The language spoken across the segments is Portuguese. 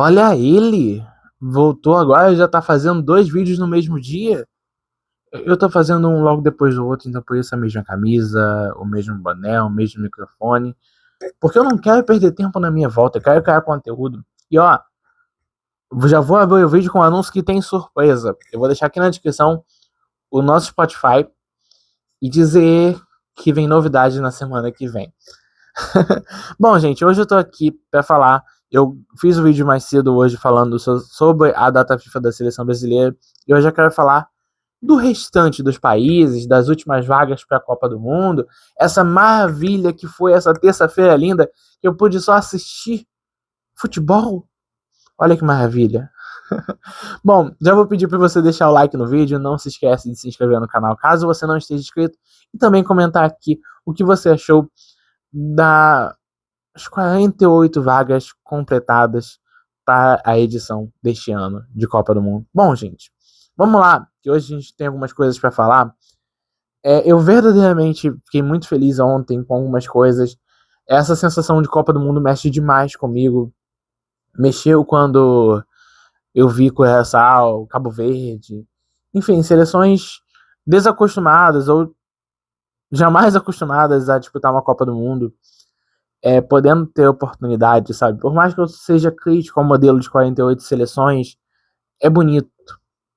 Olha ele! Voltou agora, já tá fazendo 2 vídeos no mesmo dia. Eu tô fazendo um logo depois do outro, então por isso a mesma camisa, o mesmo boné, o mesmo microfone. Porque eu não quero perder tempo na minha volta, eu quero criar conteúdo. E ó, já vou abrir o vídeo com um anúncio que tem surpresa. Eu vou deixar aqui na descrição o nosso Spotify e dizer que vem novidade na semana que vem. Bom, gente, hoje eu tô aqui pra falar. Eu fiz o vídeo mais cedo hoje falando sobre a data FIFA da seleção brasileira. E hoje eu quero falar do restante dos países, das últimas vagas para a Copa do Mundo. Essa maravilha que foi essa terça-feira linda, que eu pude só assistir futebol. Olha que maravilha. Bom, já vou pedir para você deixar o like no vídeo. Não se esquece de se inscrever no canal caso você não esteja inscrito. E também comentar aqui o que você achou das 48 vagas completadas para a edição deste ano de Copa do Mundo. Bom, gente, vamos lá, que hoje a gente tem algumas coisas para falar. Eu verdadeiramente fiquei muito feliz ontem com algumas coisas. Essa sensação de Copa do Mundo mexe demais comigo. Mexeu quando eu vi Curaçao, Cabo Verde, enfim, seleções desacostumadas ou jamais acostumadas a disputar uma Copa do Mundo, podendo ter oportunidade, sabe? Por mais que eu seja crítico ao modelo de 48 seleções, é bonito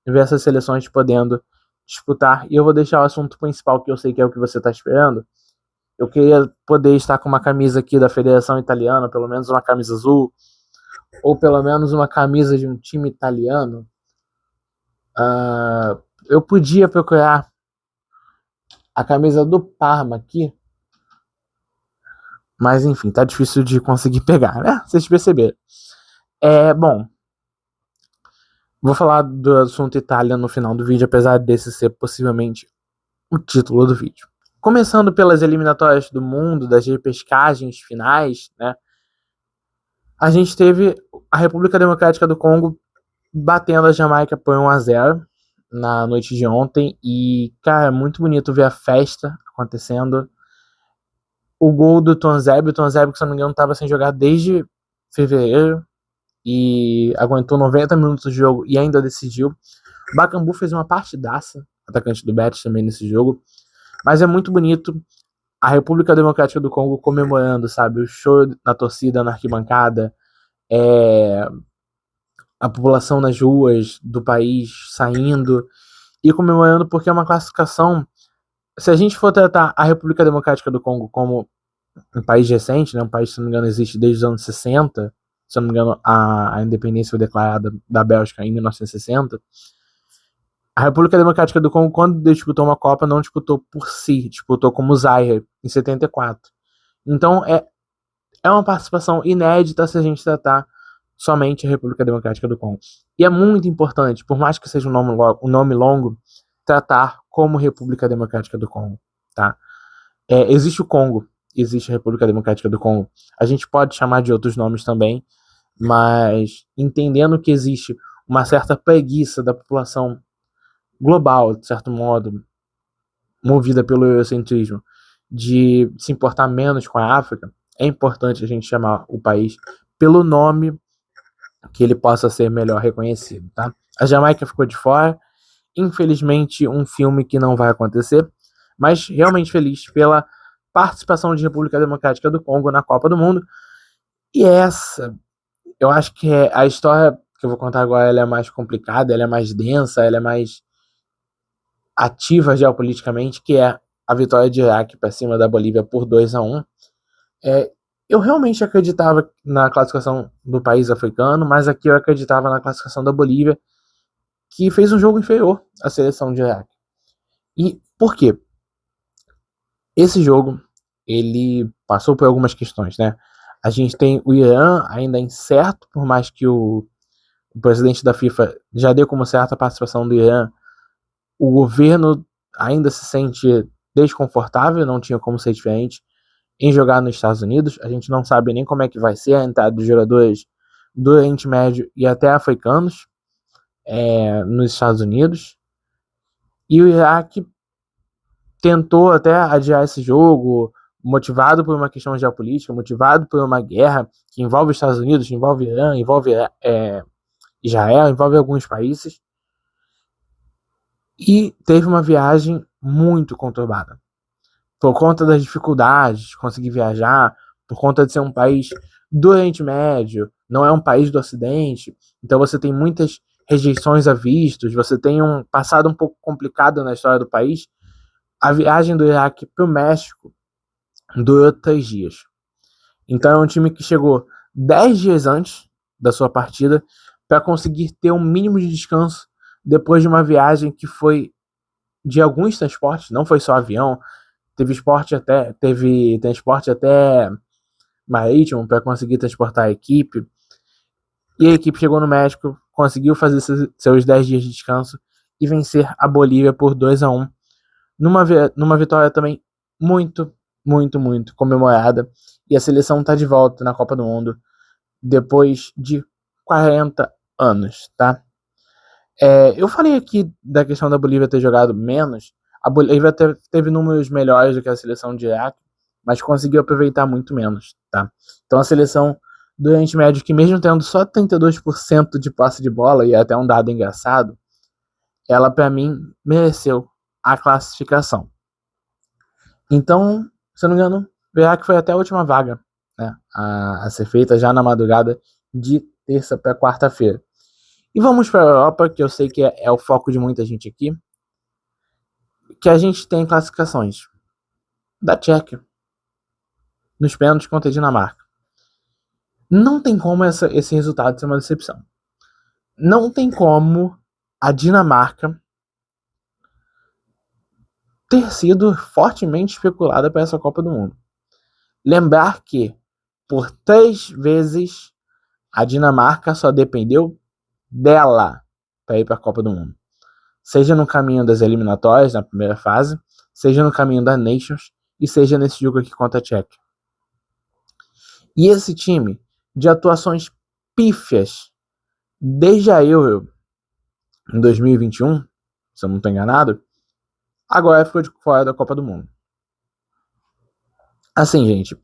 ver essas seleções podendo disputar. E eu vou deixar o assunto principal, que eu sei que é o que você está esperando. Eu queria poder estar com uma camisa aqui da Federação Italiana, pelo menos uma camisa azul, ou pelo menos uma camisa de um time italiano. Eu podia procurar a camisa do Parma aqui, mas enfim, tá difícil de conseguir pegar, né? Vocês perceberam. Bom, vou falar do assunto Itália no final do vídeo, apesar desse ser possivelmente o título do vídeo. Começando pelas eliminatórias do mundo, das repescagens finais, né? A gente teve a República Democrática do Congo batendo a Jamaica por 1-0 na noite de ontem. E, cara, é muito bonito ver a festa acontecendo. O gol do Tonzeb, que se não me engano estava sem jogar desde fevereiro e aguentou 90 minutos de jogo e ainda decidiu. O Bakambu fez uma partidaça, atacante do Betis também nesse jogo. Mas é muito bonito a República Democrática do Congo comemorando, sabe? O show na torcida, na arquibancada, a população nas ruas do país saindo e comemorando, porque é uma classificação. Se a gente for tratar a República Democrática do Congo como um país recente, né, um país, se não me engano, existe desde os anos 60, se não me engano, a independência foi declarada da Bélgica em 1960. A República Democrática do Congo, quando disputou uma Copa, não disputou por si, disputou como Zaire, em 74. Então, é uma participação inédita se a gente tratar somente a República Democrática do Congo. E é muito importante, por mais que seja um nome longo, tratar como República Democrática do Congo. Tá? Existe o Congo, existe a República Democrática do Congo. A gente pode chamar de outros nomes também, mas entendendo que existe uma certa preguiça da população global, de certo modo, movida pelo eurocentrismo, de se importar menos com a África, é importante a gente chamar o país pelo nome que ele possa ser melhor reconhecido, tá? A Jamaica ficou de fora, infelizmente um filme que não vai acontecer, mas realmente feliz pela participação de República Democrática do Congo na Copa do Mundo. E essa, eu acho que a história que eu vou contar agora, ela é mais complicada, ela é mais densa, ela é mais ativa geopoliticamente, que é a vitória de Iraque para cima da Bolívia por 2-1. Eu realmente acreditava na classificação do país africano, mas aqui eu acreditava na classificação da Bolívia, que fez um jogo inferior à seleção de Iraque. E por quê? Esse jogo, ele passou por algumas questões, né? A gente tem o Irã ainda incerto, por mais que o presidente da FIFA já deu como certa a participação do Irã. O governo ainda se sente desconfortável, não tinha como ser diferente, em jogar nos Estados Unidos. A gente não sabe nem como é que vai ser a entrada dos jogadores do Oriente Médio e até africanos nos Estados Unidos. E o Iraque tentou até adiar esse jogo, motivado por uma questão geopolítica, motivado por uma guerra que envolve os Estados Unidos, envolve Irã, envolve Israel, envolve alguns países. E teve uma viagem muito conturbada. Por conta das dificuldades de conseguir viajar, por conta de ser um país do Oriente Médio, não é um país do Ocidente, então você tem muitas rejeições a vistos, você tem um passado um pouco complicado na história do país. A viagem do Iraque para o México durou 3 dias. Então é um time que chegou 10 dias antes da sua partida para conseguir ter um mínimo de descanso depois de uma viagem que foi de alguns transportes, não foi só avião, teve transporte até marítimo para conseguir transportar a equipe. E a equipe chegou no México, conseguiu fazer seus 10 dias de descanso e vencer a Bolívia por 2-1, numa vitória também muito, muito, muito comemorada. E a seleção está de volta na Copa do Mundo depois de 40 anos, tá? Eu falei aqui da questão da Bolívia ter jogado menos. A Bolívia teve números melhores do que a seleção de Iraque, mas conseguiu aproveitar muito menos, tá? Então a seleção do Oriente Médio, que mesmo tendo só 32% de posse de bola, e é até um dado engraçado, ela para mim mereceu a classificação. Então, se eu não me engano, o Iraque foi até a última vaga, né, a ser feita já na madrugada de terça para quarta-feira. E vamos para a Europa, que eu sei que é o foco de muita gente aqui, que a gente tem classificações da Tchequia nos pênaltis contra a Dinamarca. Não tem como esse resultado ser uma decepção. Não tem como a Dinamarca ter sido fortemente especulada para essa Copa do Mundo. Lembrar que, por 3 vezes, a Dinamarca só dependeu dela para ir para a Copa do Mundo. Seja no caminho das eliminatórias, na primeira fase, seja no caminho da Nations, e seja nesse jogo aqui contra a Tchequia. E esse time, de atuações pífias, desde a Euro, em 2021, se eu não estou enganado, agora ficou de fora da Copa do Mundo. Assim, gente,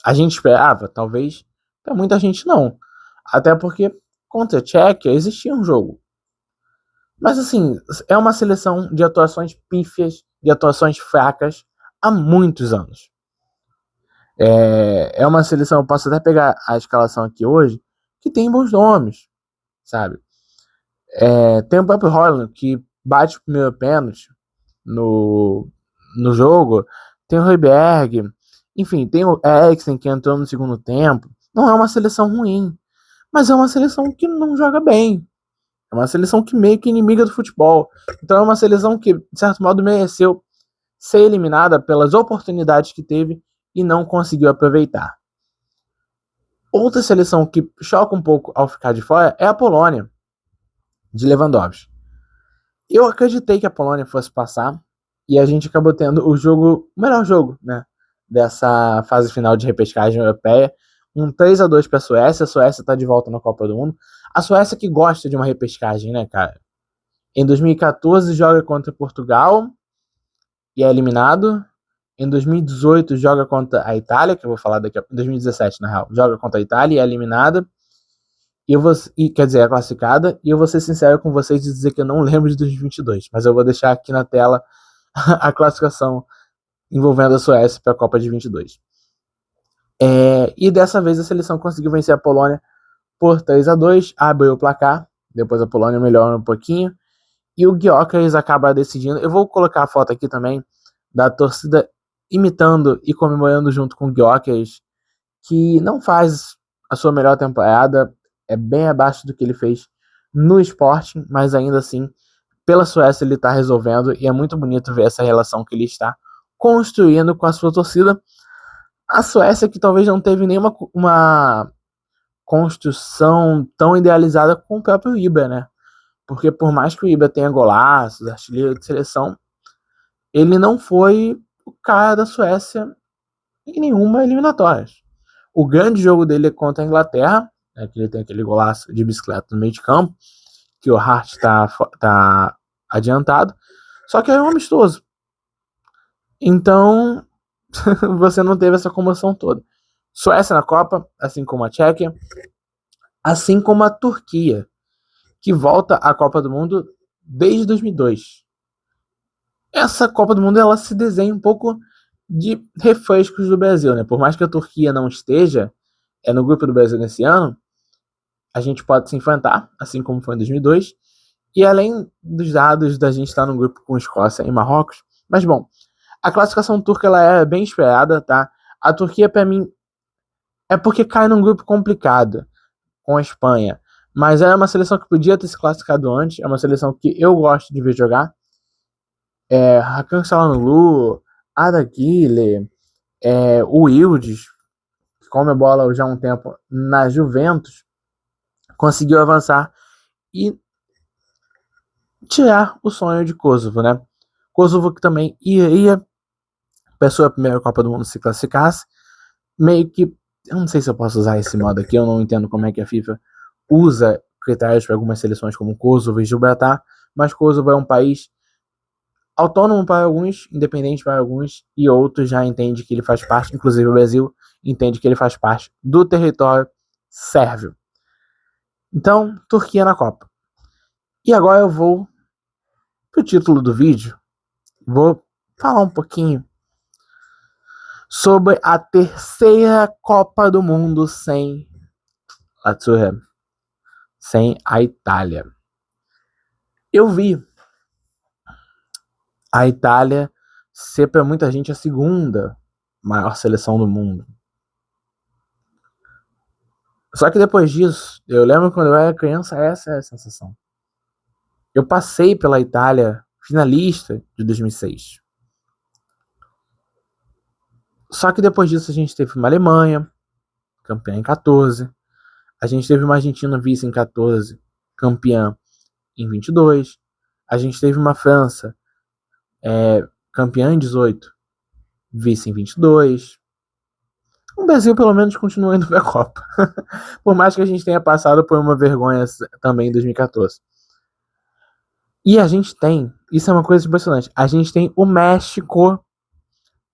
a gente esperava, talvez, para muita gente não. Até porque contra a Tchequia existia um jogo. Mas assim, é uma seleção de atuações pífias, de atuações fracas há muitos anos. É uma seleção, eu posso até pegar a escalação aqui hoje, que tem bons nomes, sabe? Tem o próprio Haaland, que bate o primeiro pênalti no jogo. Tem o Højbjerg. Enfim, tem o Eriksen, que entrou no segundo tempo. Não é uma seleção ruim, mas é uma seleção que não joga bem. É uma seleção que meio que inimiga do futebol. Então é uma seleção que, de certo modo, mereceu ser eliminada pelas oportunidades que teve e não conseguiu aproveitar. Outra seleção que choca um pouco ao ficar de fora é a Polônia, de Lewandowski. Eu acreditei que a Polônia fosse passar e a gente acabou tendo o melhor jogo, né, dessa fase final de repescagem europeia. Um 3-2 para a Suécia. A Suécia está de volta na Copa do Mundo. A Suécia que gosta de uma repescagem, né, cara? Em 2014 joga contra Portugal e é eliminado. Em 2018 joga contra a Itália, que eu vou falar daqui a 2017, na real. Joga contra a Itália e é eliminada. Quer dizer, é classificada. E eu vou ser sincero com vocês e dizer que eu não lembro de 2022. Mas eu vou deixar aqui na tela a classificação envolvendo a Suécia para a Copa de 22. E dessa vez a seleção conseguiu vencer a Polônia por 3-2, abriu o placar, depois a Polônia melhora um pouquinho, e o Gyökeres acaba decidindo. Eu vou colocar a foto aqui também da torcida imitando e comemorando junto com o Gyökeres, que não faz a sua melhor temporada, é bem abaixo do que ele fez no Sporting, mas ainda assim, pela Suécia ele está resolvendo, e é muito bonito ver essa relação que ele está construindo com a sua torcida. A Suécia que talvez não teve nenhuma uma construção tão idealizada com o próprio Ibra, né? Porque por mais que o Ibra tenha golaços, artilheiro de seleção, ele não foi o cara da Suécia em nenhuma eliminatória. O grande jogo dele é contra a Inglaterra, né, que ele tem aquele golaço de bicicleta no meio de campo, que o Hart tá adiantado, só que é um amistoso. Então, você não teve essa comoção toda. Suécia na Copa, assim como a Tchequia, assim como a Turquia, que volta à Copa do Mundo desde 2002. Essa Copa do Mundo ela se desenha um pouco de refrescos do Brasil, né? Por mais que a Turquia não esteja no grupo do Brasil nesse ano, a gente pode se enfrentar, assim como foi em 2002. E além dos dados da gente estar no grupo com Escócia e Marrocos, mas bom, a classificação turca ela é bem esperada, tá? A Turquia para mim é porque cai num grupo complicado com a Espanha, mas é uma seleção que podia ter se classificado antes, é uma seleção que eu gosto de ver jogar. Hakan Çalhanoğlu, Arda Güler, o Yildiz, que come a bola já há um tempo na Juventus, conseguiu avançar e tirar o sonho de Kosovo, né? Kosovo que também iria para a sua primeira Copa do Mundo se classificasse, meio que, eu não sei se eu posso usar esse modo aqui, eu não entendo como é que a FIFA usa critérios para algumas seleções como Kosovo e Gibraltar, mas Kosovo é um país autônomo para alguns, independente para alguns, e outros já entendem que ele faz parte, inclusive o Brasil entende que ele faz parte do território sérvio. Então, Turquia na Copa. E agora eu vou pro título do vídeo, vou falar um pouquinho sobre a terceira Copa do Mundo sem Lazio, sem a Itália. Eu vi a Itália ser para muita gente a segunda maior seleção do mundo. Só que depois disso, eu lembro quando eu era criança, essa é a sensação. Eu passei pela Itália finalista de 2006. Só que depois disso a gente teve uma Alemanha, campeã em 14. A gente teve uma Argentina vice em 14, campeã em 22. A gente teve uma França campeã em 18, vice em 22. O Brasil pelo menos continua indo para a Copa. Por mais que a gente tenha passado por uma vergonha também em 2014. E a gente tem, isso é uma coisa impressionante, a gente tem o México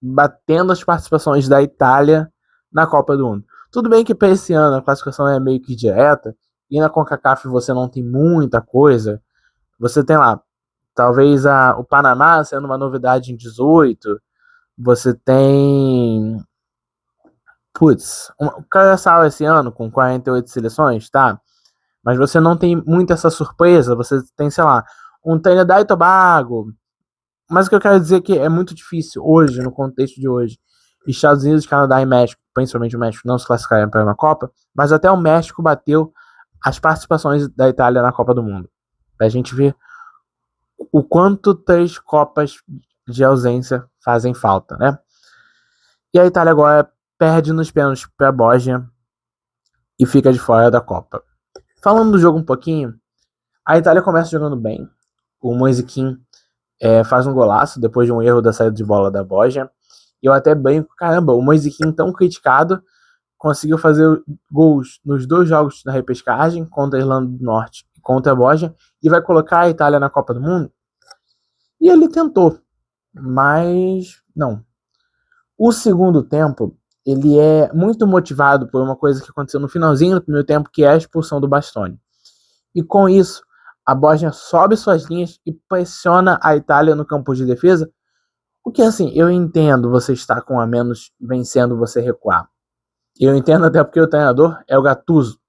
batendo as participações da Itália na Copa do Mundo. Tudo bem que para esse ano a classificação é meio que direta, e na CONCACAF você não tem muita coisa. Você tem lá, talvez o Panamá sendo uma novidade em 18. Você tem. Putz, o Curaçao esse ano com 48 seleções, tá? Mas você não tem muito essa surpresa. Você tem, sei lá, um Trinidad e Tobago. Mas o que eu quero dizer é que é muito difícil hoje, no contexto de hoje, Estados Unidos, Canadá e México, principalmente o México, não se classificarem para uma Copa, mas até o México bateu as participações da Itália na Copa do Mundo. Pra gente ver o quanto 3 Copas de ausência fazem falta, né? E a Itália agora perde nos pênaltis para a Bósnia e fica de fora da Copa. Falando do jogo um pouquinho, a Itália começa jogando bem. O Moise Kean faz um golaço depois de um erro da saída de bola da Bósnia. E eu até brinco, caramba, o Moise Kean tão criticado conseguiu fazer gols nos 2 jogos da repescagem, contra a Irlanda do Norte e contra a Bósnia, e vai colocar a Itália na Copa do Mundo? E ele tentou, mas não. O segundo tempo, ele é muito motivado por uma coisa que aconteceu no finalzinho do primeiro tempo, que é a expulsão do Bastoni. E com isso, a Bósnia sobe suas linhas e pressiona a Itália no campo de defesa. O que, assim, eu entendo você estar com a menos vencendo você recuar. Eu entendo até porque o treinador é o Gattuso.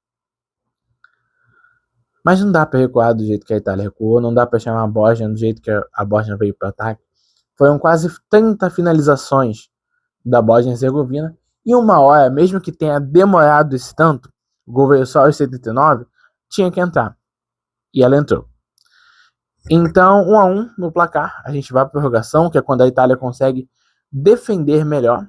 Mas não dá para recuar do jeito que a Itália recuou, não dá para chamar a Bósnia do jeito que a Bósnia veio para o ataque. Foram quase 30 finalizações da Bósnia-Herzegovina, e uma hora, mesmo que tenha demorado esse tanto, o gol veio só aos 79, tinha que entrar. E ela entrou. Então, 1-1 no placar, a gente vai para a prorrogação, que é quando a Itália consegue defender melhor,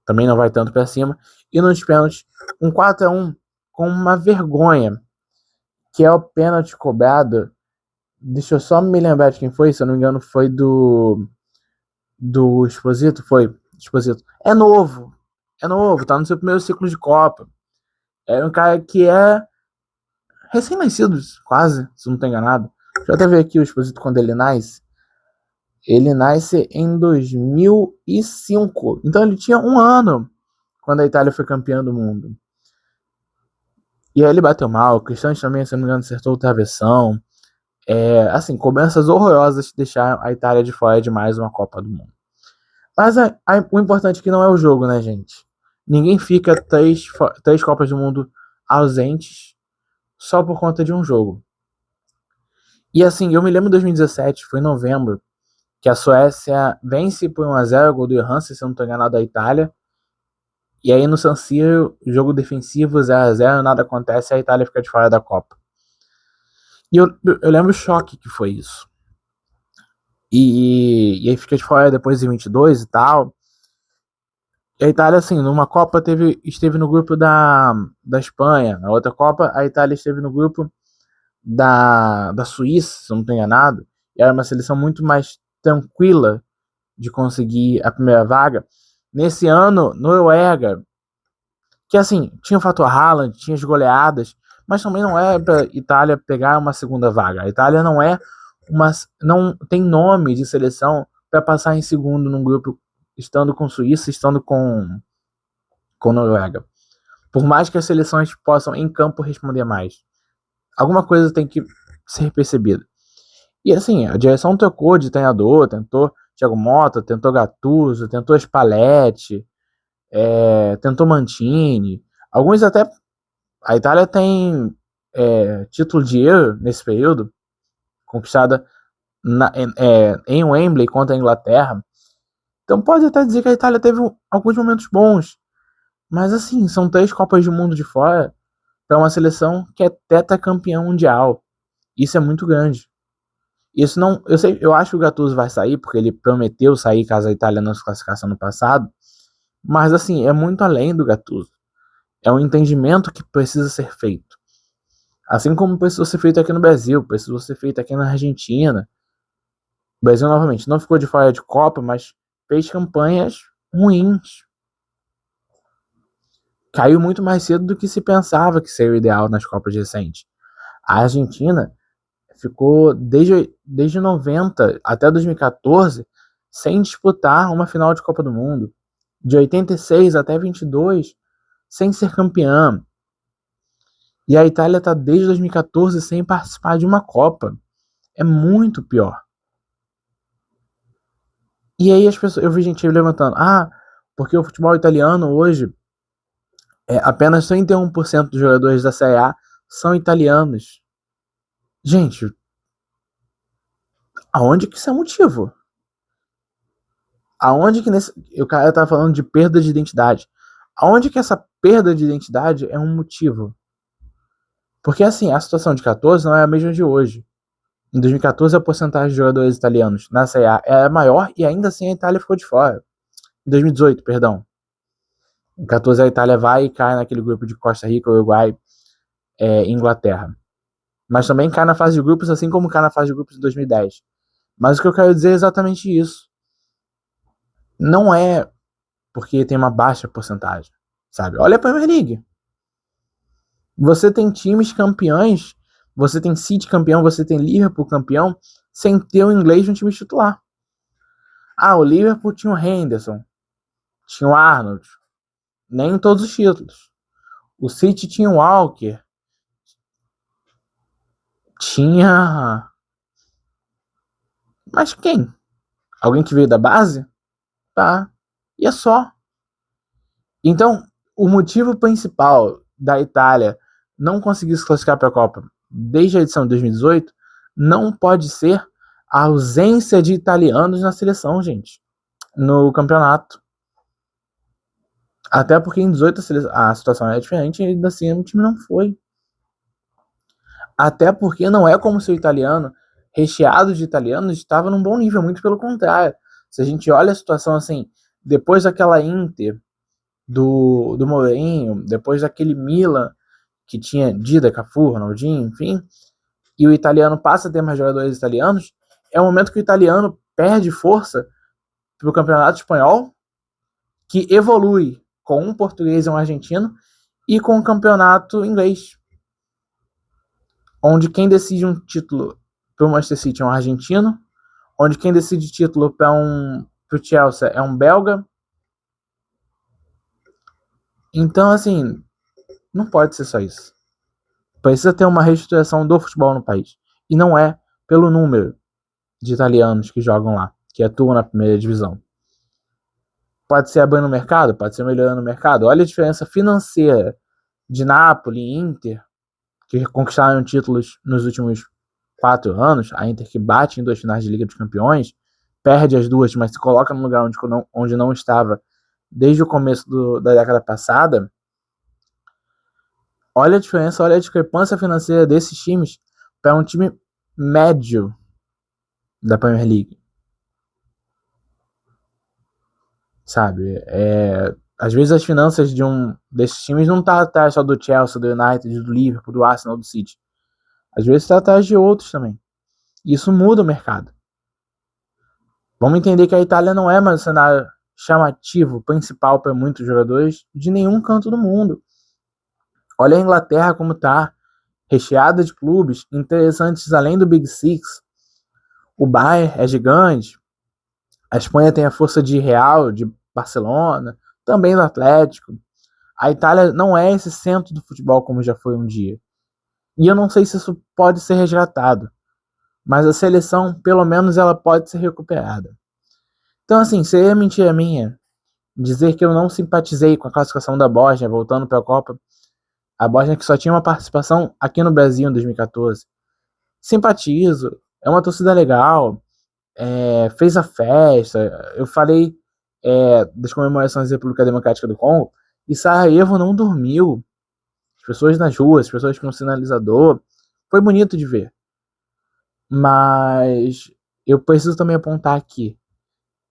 também não vai tanto para cima, e nos pênaltis, um 4-1 com uma vergonha, que é o pênalti cobrado. Deixa eu só me lembrar de quem foi, se eu não me engano foi do Esposito, foi Esposito. É novo, tá no seu primeiro ciclo de Copa. É um cara que é recém-nascido, quase, se não tô enganado. Deixa eu até ver aqui o Esposito quando ele nasce. Ele nasce em 2005. Então ele tinha 1 ano quando a Itália foi campeã do mundo. E aí ele bateu mal. O Cristiano também, se não me engano, acertou o travessão. Assim, cobranças horrorosas de deixar a Itália de fora de mais uma Copa do Mundo. Mas o importante é que não é o jogo, né, gente? Ninguém fica três Copas do Mundo ausentes só por conta de um jogo. E assim, eu me lembro de 2017, foi em novembro, que a Suécia vence por 1-0, gol do Johansen, se eu não estou enganado, da Itália. E aí no San Siro, jogo defensivo, 0-0, nada acontece, a Itália fica de fora da Copa. E eu lembro o choque que foi isso. E aí fica de fora depois de 22 e tal. E a Itália, assim, numa Copa esteve no grupo da Espanha, na outra Copa a Itália esteve no grupo da Suíça, se eu não estou enganado, e era uma seleção muito mais tranquila de conseguir a primeira vaga. Nesse ano, Noruega, que assim, tinha o fator Haaland, tinha as goleadas, mas também não é para Itália pegar uma segunda vaga. A Itália não tem nome de seleção para passar em segundo num grupo estando com Suíça, estando com Noruega. Por mais que as seleções possam em campo responder mais, alguma coisa tem que ser percebida. E assim, a direção trocou de treinador, tentou Thiago Motta, tentou Gattuso, tentou Spalletti, tentou Mantini. Alguns até. A Itália tem título de Euro nesse período, conquistada em Wembley contra a Inglaterra. Então pode até dizer que a Itália teve alguns momentos bons. Mas assim, são 3 Copas do Mundo de fora para uma seleção que é tetracampeã mundial. Isso é muito grande. Isso não, eu acho que o Gattuso vai sair porque ele prometeu sair caso a Itália não se classificasse no passado, mas assim, é muito além do Gattuso. É um entendimento que precisa ser feito. Assim como precisou ser feito aqui no Brasil, precisou ser feito aqui na Argentina. O Brasil novamente não ficou de fora de Copa, mas fez campanhas ruins. Caiu muito mais cedo do que se pensava que seria o ideal nas Copas recentes. A Argentina ficou desde 90 até 2014 sem disputar uma final de Copa do Mundo. De 86 até 22 sem ser campeã. E a Itália está desde 2014 sem participar de uma Copa. É muito pior. E aí eu vi gente levantando, porque o futebol italiano hoje apenas 31% dos jogadores da Série A são italianos. Gente, aonde que isso é motivo? Aonde que o cara tá falando de perda de identidade? Aonde que essa perda de identidade é um motivo? Porque assim, a situação de 14 não é a mesma de hoje. Em 2014 a porcentagem de jogadores italianos na Série A era maior e ainda assim a Itália ficou de fora. Em 2018, perdão. Em 14 a Itália vai e cai naquele grupo de Costa Rica, Uruguai e Inglaterra. Mas também cai na fase de grupos, assim como cai na fase de grupos de 2010. Mas o que eu quero dizer é exatamente isso. Não é porque tem uma baixa porcentagem, sabe? Olha a Premier League. Você tem times campeões, você tem City campeão, você tem Liverpool campeão, sem ter o inglês no time titular. O Liverpool tinha o Henderson, tinha o Arnold, nem em todos os títulos. O City tinha o Walker, tinha... Mas quem? Alguém que veio da base? Tá. E é só. Então, o motivo principal da Itália não conseguir se classificar para a Copa desde a edição de 2018 não pode ser a ausência de italianos na seleção, gente, no campeonato. Até porque em 18 a situação é diferente e ainda assim o time não foi. Até porque não é como se o italiano, recheado de italianos, estava num bom nível, muito pelo contrário. Se a gente olha a situação assim, depois daquela Inter do Mourinho, depois daquele Milan que tinha Dida, Cafu, Ronaldinho, enfim, e o italiano passa a ter mais jogadores italianos, é o momento que o italiano perde força para o campeonato espanhol, que evolui com um português e um argentino, e com o campeonato inglês, onde quem decide um título para o Manchester City é um argentino, onde quem decide título pro Chelsea é um belga. Então, assim, não pode ser só isso. Precisa ter uma reestruturação do futebol no país. E não é pelo número de italianos que jogam lá, que atuam na primeira divisão. Pode ser abrindo o mercado? Pode ser melhorando o mercado. Olha a diferença financeira de Napoli e Inter, que conquistaram títulos nos últimos 4 anos. A Inter que bate em 2 finais de Liga dos Campeões, perde as duas, mas se coloca no lugar onde não estava desde o começo da década passada. Olha a diferença, olha a discrepância financeira desses times para um time médio da Premier League. Sabe? Às vezes as finanças desses times não tá atrás só do Chelsea, do United, do Liverpool, do Arsenal, do City. Às vezes está atrás de outros também. Isso muda o mercado. Vamos entender que a Itália não é mais o cenário chamativo, principal para muitos jogadores de nenhum canto do mundo. Olha a Inglaterra como está, recheada de clubes interessantes além do Big Six. O Bayern é gigante. A Espanha tem a força de Real, de Barcelona, também do Atlético. A Itália não é esse centro do futebol como já foi um dia. E eu não sei se isso pode ser resgatado. Mas a seleção, pelo menos, ela pode ser recuperada. Então, assim, seria mentira minha dizer que eu não simpatizei com a classificação da Bósnia, voltando para a Copa. A Bósnia que só tinha uma participação aqui no Brasil em 2014. Simpatizo, é uma torcida legal, fez a festa. Eu falei das comemorações da República Democrática do Congo, e Sarajevo não dormiu. As pessoas nas ruas, as pessoas com o sinalizador. Foi bonito de ver. Mas eu preciso também apontar aqui.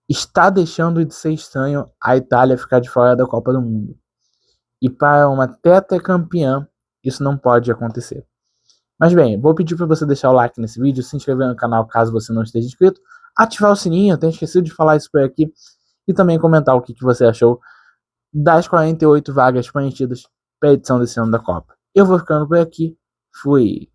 Está deixando de ser estranho a Itália ficar de fora da Copa do Mundo. E para uma tetracampeã, isso não pode acontecer. Mas bem, vou pedir para você deixar o like nesse vídeo, se inscrever no canal caso você não esteja inscrito, ativar o sininho, eu tenho esquecido de falar isso por aqui, e também comentar o que você achou das 48 vagas preenchidas para a edição desse ano da Copa. Eu vou ficando por aqui, fui!